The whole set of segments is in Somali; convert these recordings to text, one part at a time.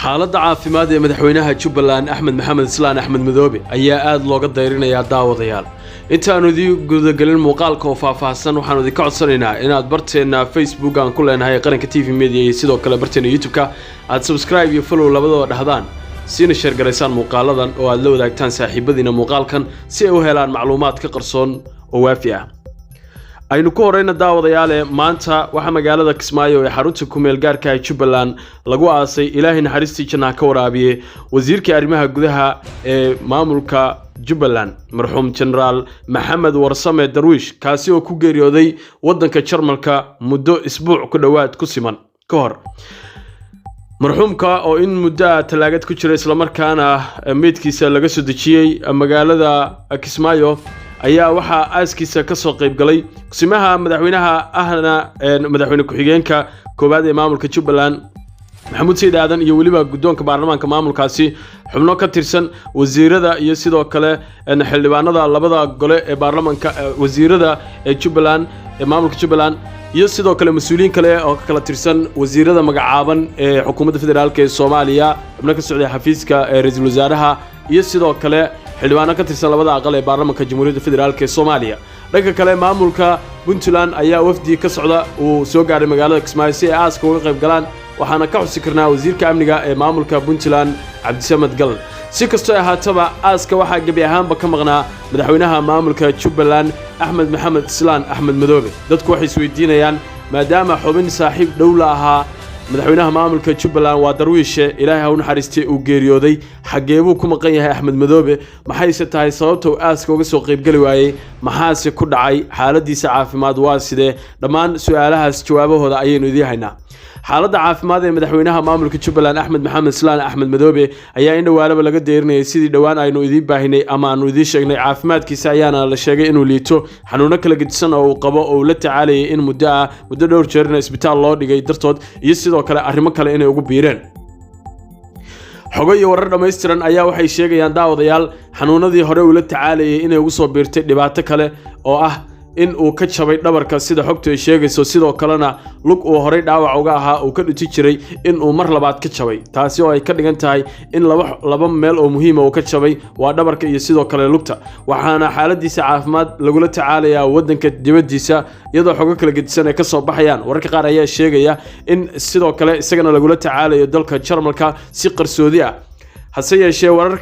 xaaladda caafimaad ee madaxweynaha Jubbaland Axmed Maxamed Islaan Axmed Madoobe ayaa aad looga dayrinayaa daawadayaal intaanu idin gudagalin muuqaalka oo faahfaahsan waxaanu idin ka codsanaynaa inaad barteena Facebook aan ku leenahay qaranka TV Media iyo sidoo kale barteena YouTube-ka aad subscribe iyo follow labadaba dhahdaan siina share garaysaan muuqaaladan oo aad la wadaagtaan saaxiibadiina muuqaalkan si ay u helaan macluumaad ka qarsoon oo waafi ah aynu ku horeyna daawadayaal maanta waxa magaalada Kismaayo ee xarunta ku meel gaarka ah Jubbaland lagu aasay Ilaahay naxariistii jannaha ka waraabiye wasiirka arrimaha gudaha ee maamulka Jubbaland marxuum General Maxamed Warsame Darwish kaasi oo ku geeriyooday wadanka Jarmalka muddo isbuuc ku dhawaad ku siman ka hor marxuumka oo in muddo talaagad ku jiray isla markaana meedkiisa laga soo dejiyay magaalada Kismaayo ayaa waxa aaskiisa ka soo qayb galay kusimaha madaxweynaha ahna madaxweyne ku-xigeenka koobaad ee maamulka Jubbaland Maxamuud Sayid Aadan iyo waliba guddoonka baarlamaanka maamulkaasi xubno ka tirsan wasiirada iyo sidoo kale xildhibaanada labada gole ee baarlamaanka wasiirada ee Jubbaland ee maamulka Jubbaland iyo sidoo kale mas'uuliyiin kale oo kala tirsan wasiirada magacaaban ee xukuumadda federaalka ee Soomaaliya xubno ka socday xafiiska ra'iisul wasaaraha iyo sidoo kale xildhibaano ka tirsan labada aqal ee baarlamaanka Jamhuuriyadda Federaalka ee Soomaaliya dhanka kale maamulka Puntland ayaa wafdi ka socda uu soo gaaray magaalada Kismaayo si ay aaska uga qayb galaan waxaana ka xusi karnaa wasiirka amniga ee maamulka Puntland Cabdisamed Galan si kastoo ahaataba aaska waxa gabi ahaanba ka maqnaa madaxweynaha maamulka Jubbaland Axmed Maxamed Islaan Axmed Madoobe dadku waxay isweydiinayaan maadaama xubin saaxiib dhow la ahaa madaxweynaha maamulka Jubbaland waa Darwish Ilaahay ha u naxariistay uu geeriyooday xageebuu ku maqan yahay Axmed Madoobe maxayse tahay sababta uu aaska uga soo qayb gali waayay maxaase ku dhacay xaaladiisa caafimaad waa sidee dhammaan su'aalahaas jawaabahooda ayaynu idin haynaa xaaladda caafimaad ee madaxweynaha maamulka Jubbaland Axmed Maxamed Islaan Axmed Madoobe ayaa in dhawaalaba laga deerinayay sidii dhawaan aynu idin baahinay ama aanu idin sheegnay caafimaadkiisa ayaana la sheegay inuu liito xanuuno kala gedisan oo uu qabo oo la tacaalayay in muddo dhowr jeer in isbitaal loo dhigay dartood iyo sidoo kale arrimo kale inay ugu biireen xogo iyo warar dhameystiran ayaa waxay sheegayaan daawadayaal xanuunadii hore uu la tacaalayay inay ugu soo biirtay dhibaato kale oo ah in uu ka jabay dhabarka sida xogtu ay sheegayso sidoo kalena lug uu horay dhaawac uga ahaa uu ka dhuti jiray in uu mar labaad ka jabay taasi oo ay ka dhigan tahay in laba meel oo muhiim ah uu ka jabay waa dhabarka iyo sidoo kale lugta waxaana xaaladiisa caafimaad lagula tacaalayaa wadanka dibadiisa iyadoo xogo kala gedisan ay ka soo baxayaan wararka qaar ayaa sheegaya in sidoo kale isagana lagula tacaalayo dalka Jarmalka si qarsoodi ah hase yeeshee warar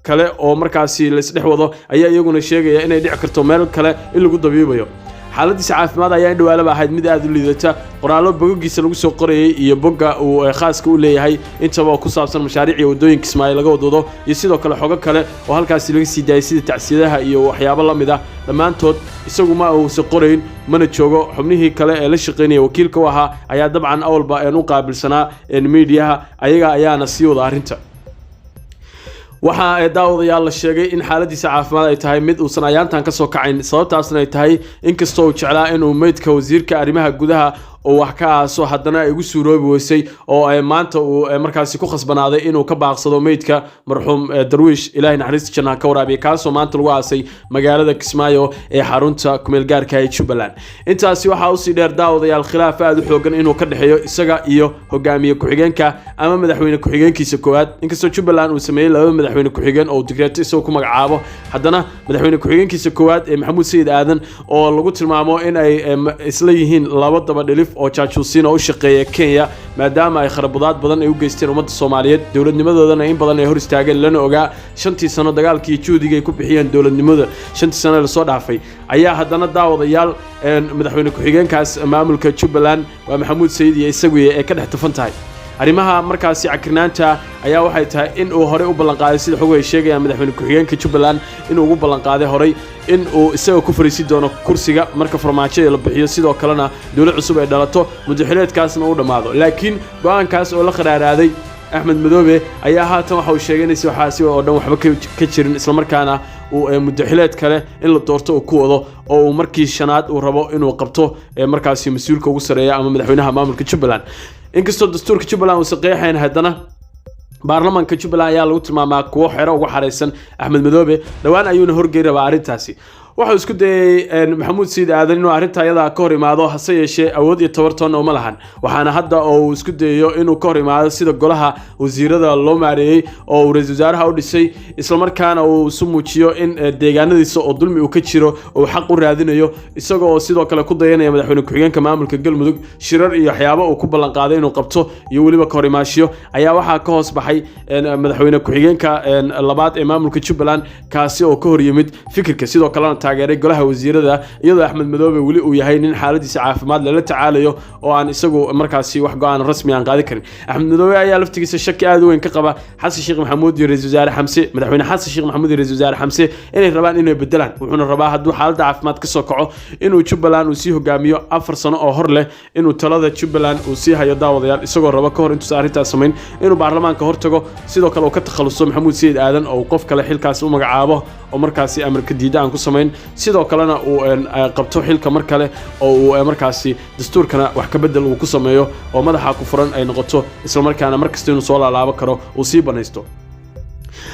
kale oo markaasi la isdhex wado ayaa iyaguna sheegaya inay dhici karto meel kale in lagu dabiibayo xaaladiisa caafimaad ayaa in dhawaalaba ahayd mid aad u liidata qoraallo bogogiisa lagu soo qorayay iyo bogga uu khaaska u leeyahay intaba ku saabsan mashaariicda wadooyinka Kismaayo laga wadado iyo sidoo kale xogo kale oo halkaas laga sii daayay sida tacsiyadaha iyo waxyaabo la mid ah dhammaantood isagu ma uu soo qorayn mana joogo xubnihii kale ee la shaqeynaya wakiilka u ahaa ayaa dabcan awalba u qaabilsanaa meediyaha ayaga ayaana sii wada arrinta waxa ay daawadayaal la sheegay in xaaladiisa caafimaad ay tahay mid uusan ayaantan ka soo kacayn sababtaasna ay tahay inkastoo uu jeclaa inuu meedka wasiirka arrimaha gudaha oo wax ka aaso haddana ay ugu suuroobi weysay oo ay maanta uu markaasi ku khasbanaaday inuu ka baaqsado meedka marxuum Darwish Ilaahay naxariistii jannaha ka waraabiye kaasoo maanta lagu aasay magaalada Kismaayo ee xarunta ku meel gaarka ah Jubbaland intaasi waxa uu sii dheer daawadayaal khilaaf aad u xoogan inuu ka dhaxeeyo isaga iyo hogaamiye ku-xigeenka ama madaxweyne ku-xigeenkiisa koowaad inkastoo Jubbaland uu sameeyay laba madaxweyne ku-xigeen oo digreeto isagoo ku magacaabo haddana madaxweyne ku-xigeenkiisa koowaad ee Maxamuud Sayid Aadan oo lagu tilmaamo in ay isla yihiin laba daba dhilif oo jaajuusiin oo u shaqeeya Kenya maadaama ay kharabudaad badan ay u geysteen ummadda Soomaaliyeed dawladnimadoodana in badan ay hor istaageen lana ogaa 5 sano dagaalkii juudiga ay ku bixiyeen dawladnimada 5 sano la soo dhaafay ayaa haddana daawadayaal madaxweyne ku-xigeenkaas maamulka Jubbaland waa Maxamuud Sayid iyo isagu ee ka dhex tufan tahay arrimaha markaasi cakirnaanta ayaa waxay tahay in uu hore u ballan qaaday sida xogo ay sheegayaan madaxweyne ku-xigeenka Jubbaland in uu ugu ballan qaaday hore in uu isaga ku fariisi doono kursiga marka farmaajo la bixiyo sidoo kalena dawlad cusub ay dhalato muddaxileedkaasna uu dhamaado laakiin go'aankaas oo la qaraaraaday Axmed Madoobe ayaa haatan waxa uu sheegay in waxaasi oo dhan waxba ka jirin isla markaana uu muddaxileed kale in la doorto uu ku wado oo uu markii shanaad uu rabo inuu qabto markaasi mas'uulka ugu sareeya ama madaxweynaha maamulka Jubbaland inkastoo dastuurka Jubbaland uu saxeexayn haddana baarlamaanka Jubbaland ayaa lagu tilmaamaa kuwo xero ugu xareysan Axmed Madoobe dhawaan ayuuna horgeey rabaa arrintaasi waxaa isku dayay maxamuud sayid aadan inuu arrinta ayada ka hor imaado hase yeeshee awood iyo tabartoona uma lahan waxaana hadda uu isku dayayo inuu ka hor imaado sida golaha wasiirada loo maareeyay oo uu ra'iisul wasaaraha u dhisay isla markaana uu isu muujiyo in deegaanadiisa oo dulmi uu ka jiro oo xaq u raadinayo isagoo oo sidoo kale ku dayanaya madaxweyne ku-xigeenka maamulka galmudug shirar iyo waxyaabo uu ku ballan qaaday inuu qabto iyo weliba ka hor imaashiyo ayaa waxaa ka hoos baxay madaxweyne ku-xigeenka labaad ee maamulka Jubbaland kaasi oo ka hor yimid fikirka sidoo kalena taageeray golaha wasiirada iyadoo Axmed Madoobe weli uu yahay nin xaaladiisa caafimaad la tacaalayo oo aan isagu markaasi wax go'aan rasmi aan qaadi karin Axmed Madoobe ayaa laftigiisa shaki aad u weyn ka qaba Xasan Sheekh Maxamuud iyo ra'iisul wasaare Xamse madaxweyne Xasan Sheekh Maxamuud iyo ra'iisul wasaare Xamse inay rabaan inay bedelaan wuxuuna rabaa hadduu xaaladda caafimaad ka soo kaco inuu Jubbaland uu sii hogaamiyo 4 sano oo hor leh inuu talada Jubbaland uu sii hayo daawadayaal isagoo raba ka hor intuu arrintaas sameyn inuu baarlamaanka hor tago sidoo kale uu ka takhaluso Maxamuud Sayid Aadan oo qof kale xilkaas u magacaabo oo markaasi amarka diidaan ku sameyn sidoo kalena uu qabto xilka mar kale oo uu markaasi dastuurkana wax ka bedel uu ku sameeyo oo madaxa ku furan ay noqoto isla markaana markasta inuu soo laalaabo karo uu sii banaysto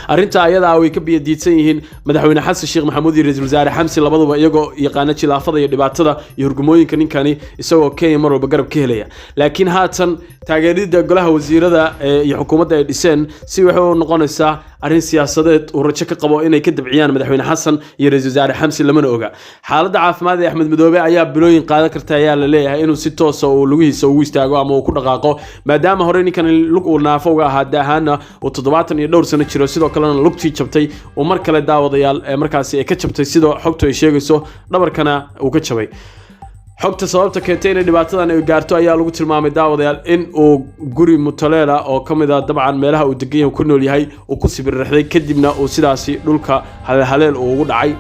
arrinta ayada way ka biyadiidsan yihiin madaxweyne Xasan Sheekh Maxamuud iyo ra'iisul wasaare Xamse labaduba iyagoo yaqaana jilaafada iyo dhibaatada iyo hurgumooyinka ninkani isagoo Kenya mar walba garab ka helaya laakiin haatan taageerida golaha wasiirada iyo xukuumadda ay dhiseen si waxay u noqonaysaa arrin siyaasadeed oo rajo ka qabo inay ka dabciyaan madaxweyne Xasan iyo ra'iisul wasaare Xamse lamana oga xaaladda caafimaad ee Axmed Madoobe ayaa bilooyin qaadan karta ayaa la leeyahay inuu si toos ah oo lugihiisa ugu istaago ama uu ku dhaqaaqo maadaama hore ninkan lug uu naafo uga ahaa daahaana oo 70 iyo dhowr sano jiro sidoo kalena lugtii jabtay oo mar kale daawadayaal markaasi ay ka jabtay sidoo xogtu ay sheegayso dhabarkana uu ka jabay xogta sababta keentay in dhibaatadan ay gaarto ayaa lagu tilmaamay daawadayaal in uu guri mutaleela oo kamid ah dabcan meelaha uu degan yahay ku nool yahay uu ku sibirraxday kadibna uu sidaasi dhulka haleel ugu dhacay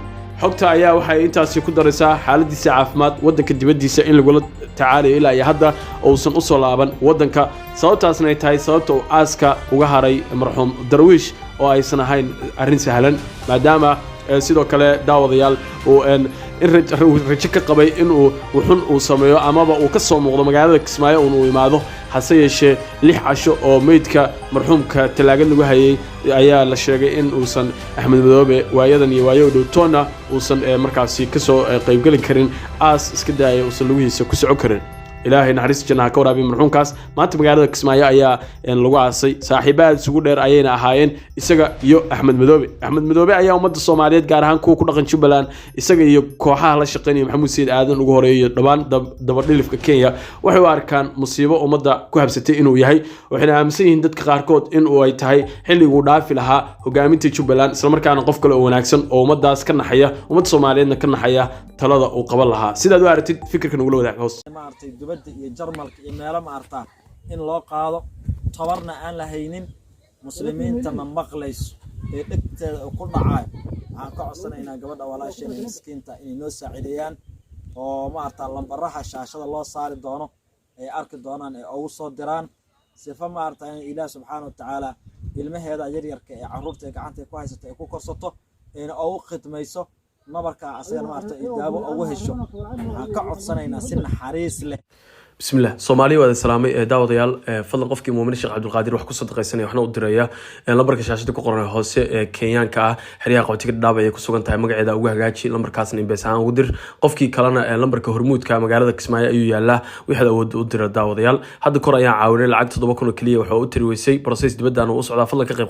xogta ayaa waxay intaasi ku daraysaa xaaladiisa caafimaad wadanka dibadiisa in lagu tacaalayo ilaa iyo hadda uusan u soo laaban wadanka sababtaasna ay tahay sababta uu aaska uga haray marxuum Darwiish oo aysan ahayn arrin sahlan maadaama sidoo kale daawadayaal uu in rajo ka qabay in uu wuxun uu sameeyo amaba uu ka soo muuqdo magaalada Kismaayo uu imaado hase yeeshee 6 casho oo meydka marxuumka talaagad lagu hayay ayaa la sheegay in uusan Axmed Madoobe waayadan iyo waayo dhowtoona uusan markaasi ka soo qayb gali karin aas iska daayay uusan lugihiisa ku socon karin ilaahay naxariis jannaha ka waraabi marxuumkaas maanta magaalada Kismaayo ayaa lagu aasay saaxiibaad isugu dheer ayayna ahaayeen isaga iyo Axmed Madoobe ayaa ummadda Soomaaliyeed gaar ahaan kuwa ku dhaqan Jubbaland isaga iyo kooxaha la shaqeynaya Maxamuud Sayid Aadan ugu horeeyay dhabaan dabadhilifka Kenya waxay u arkaan musiibo ummadda ku habsatay inuu yahay waxayna aaminsan yihiin dadka qaarkood in uu ay tahay xilligu dhaafi lahaa hogaaminta Jubbaland isla markaana qof kale oo wanaagsan oo ummaddaas ka naxaya ummadda Soomaaliyeedna ka naxaya talada uu qaban lahaa sidaad u aragtid fikirkan ugu wadaag hoos dibadda iyo Jarmalka iyo meelo ma artaa in loo qaado tabarna aan la haynin muslimiinta ma maqlayso ee dhigteeda ku dhacay aan ka codsanaynaa gabadha walaasheena miskiinta inay noo saacideeyaan oo ma artaa lambaraha shaashada loo saari doono ay arki doonaan ay ugu soo diraan sifa ma artaa in Ilaahay subhanahu wa ta'ala ilmaheeda yaryarka ee caruurta gacanta ku haysato ay ku korsato in ugu khidmayso nabarka asagana ma artaa idaabo ugu hesho aan ka codsanaynaa si naxariis leh بسم الله Soomaaliya wada salaamay daawadayaal fadlan qofkii muumin Sheekh Cabdul Qaadir wax ku sadaqaysanay waxna u diraya lambarka shaashada ku qoran hoose ee Kenyaanka ah xiriyaha qotiga dhaabay ay ku sugan tahay magaceeda ugu hagaaji lambarkaasna inbeesaan ugu dir qofkii kalena lambarka hormuudka magaalada Kismaayo ayuu yaalaa wixii awood u dira daawadayaal hadda kor ayaan caawinay lacag 7,000 kaliya waxa uu tiri weysay process dibadda u socdaa fadlan ka qayb